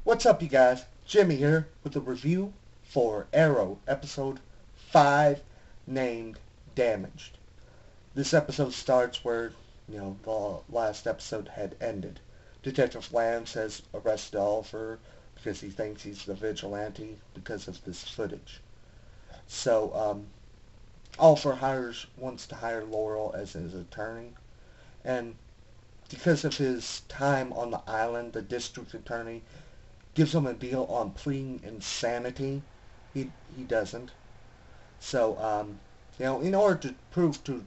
What's up, you guys? Jimmy here with a review for Arrow episode 5 named Damaged. This episode starts where, the last episode had ended. Detective Lance has arrested Oliver because he thinks he's the vigilante because of this footage. So, Oliver wants to hire Laurel as his attorney, and because of his time on the island, the district attorney gives him a deal on pleading insanity. He doesn't. So, in order to prove to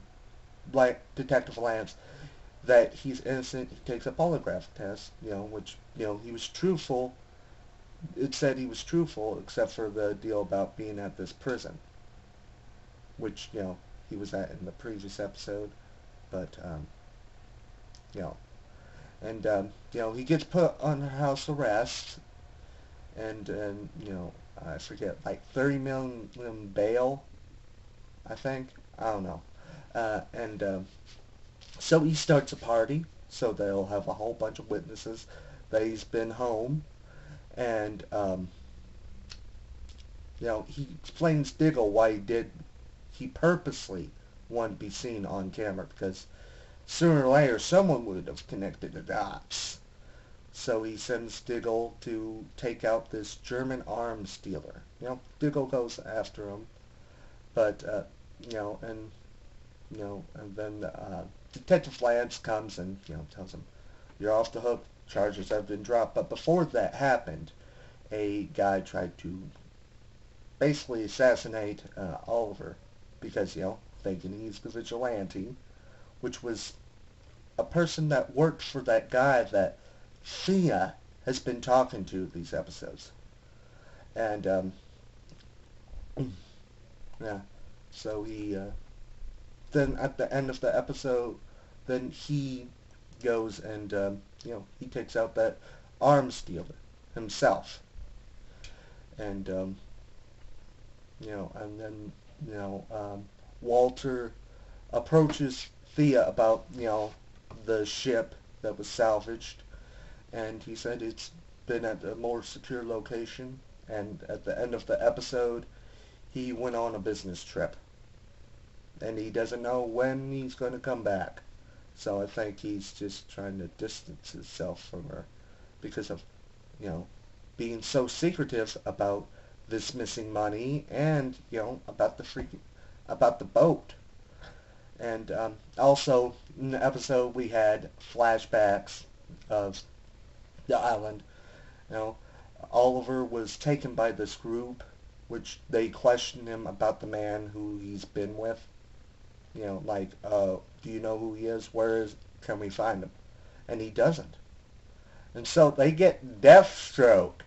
Detective Lance that he's innocent, he takes a polygraph test, which, he was truthful. It said he was truthful, except for the deal about being at this prison, which, he was at in the previous episode. But, you know, he gets put on house arrest, and I forget, like 30 million bail, I think. I don't know. And so he starts a party, so they'll have a whole bunch of witnesses that he's been home, and he explains Diggle why he purposely wanted to be seen on camera, because sooner or later someone would have connected the dots. So he sends Diggle to take out this German arms dealer. Diggle goes after him, but and then Detective Lance comes and tells him, "You're off the hook. Charges have been dropped." But before that happened, a guy tried to basically assassinate Oliver because thinking he's the vigilante, which was a person that worked for that guy that Thea has been talking to these episodes. And, yeah, so then at the end of the episode, then he goes and, he takes out that arms dealer himself. And, and then, Walter approaches Thea about, the ship that was salvaged, and he said it's been at a more secure location, and at the end of the episode he went on a business trip and he doesn't know when he's going to come back. So I think he's just trying to distance himself from her because of being so secretive about this missing money and about the boat. And also in the episode we had flashbacks of the island. Oliver was taken by this group, which they questioned him about the man who he's been with. Do you know who he is? Can we find him? And he doesn't. And so they get Deathstroke,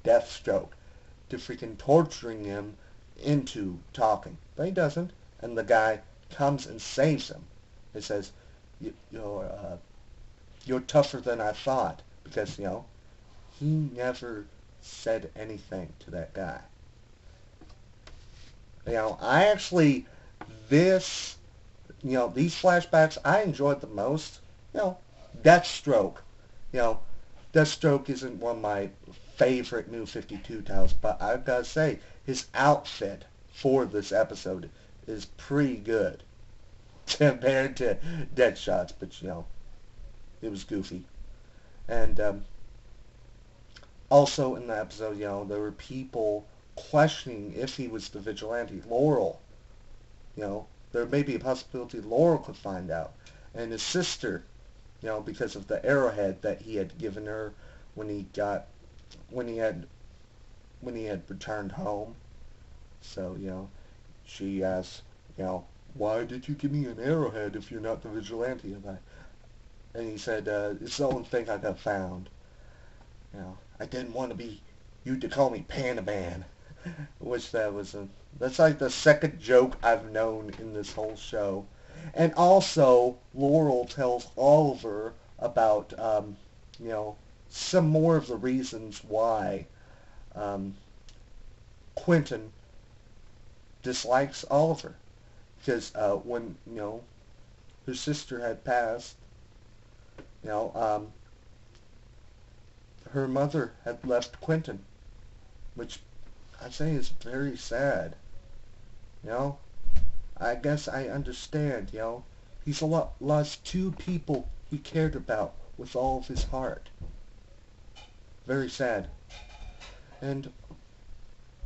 Deathstroke, to freaking torturing him into talking. But he doesn't, and the guy comes and saves him. He says, you're tougher than I thought, because, he never said anything to that guy. I actually, these flashbacks, I enjoyed the most. Deathstroke. Deathstroke isn't one of my favorite New 52 titles, but I've got to say, his outfit for this episode is pretty good compared to Deadshot's, but it was goofy. And also in the episode, there were people questioning if he was the vigilante. Laurel, there may be a possibility Laurel could find out, and his sister, because of the arrowhead that he had given her when he had returned home. So she asked, why did you give me an arrowhead if you're not the vigilante? And he said, it's the only thing I have found. I didn't want you to call me Panaman. Which that's like the second joke I've known in this whole show. And also, Laurel tells Oliver about, some more of the reasons why Quentin dislikes Oliver. Because when, her sister had passed, her mother had left Quentin, which I'd say is very sad. You know, I guess I understand, you know. He's lost two people he cared about with all of his heart. Very sad. And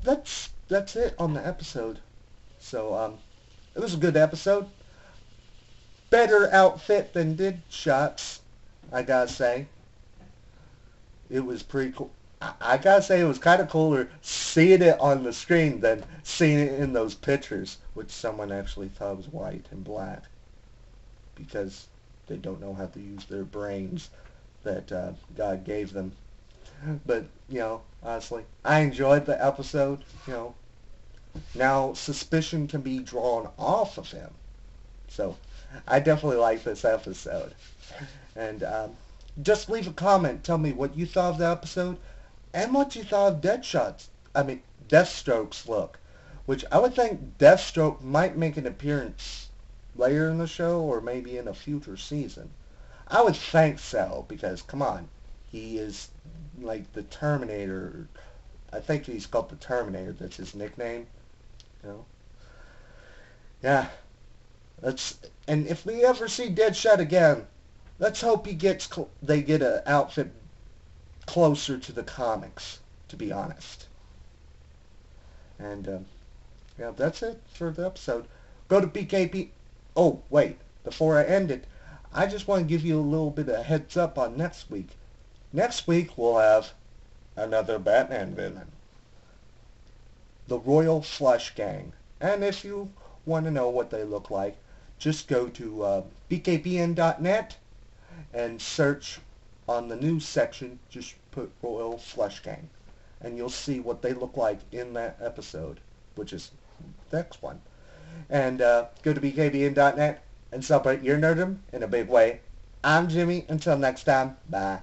that's it on the episode. So it was a good episode. Better outfit than Deathstroke's, I gotta say. It was pretty cool. I gotta say it was kind of cooler seeing it on the screen than seeing it in those pictures, which someone actually thought was white and black because they don't know how to use their brains that God gave them. But, you know, honestly, I enjoyed the episode. You know, now suspicion can be drawn off of him. So I definitely like this episode. And just leave a comment. Tell me what you thought of the episode and what you thought of Deathstroke's look. Which I would think Deathstroke might make an appearance later in the show or maybe in a future season. I would think so because, come on, he is like the Terminator. I think he's called the Terminator. That's his nickname. You know? Yeah. And if we ever see Deadshot again, let's hope they get an outfit closer to the comics, to be honest. And yeah, that's it for the episode. Go to BKP. Oh, wait. Before I end it, I just want to give you a little bit of a heads up on next week. Next week we'll have another Batman villain. The Royal Flush Gang. And if you want to know what they look like, just go to bkpn.net and search on the news section, just put Royal Flush Gang. And you'll see what they look like in that episode, which is the next one. And go to bkpn.net and celebrate your nerdom in a big way. I'm Jimmy. Until next time, bye.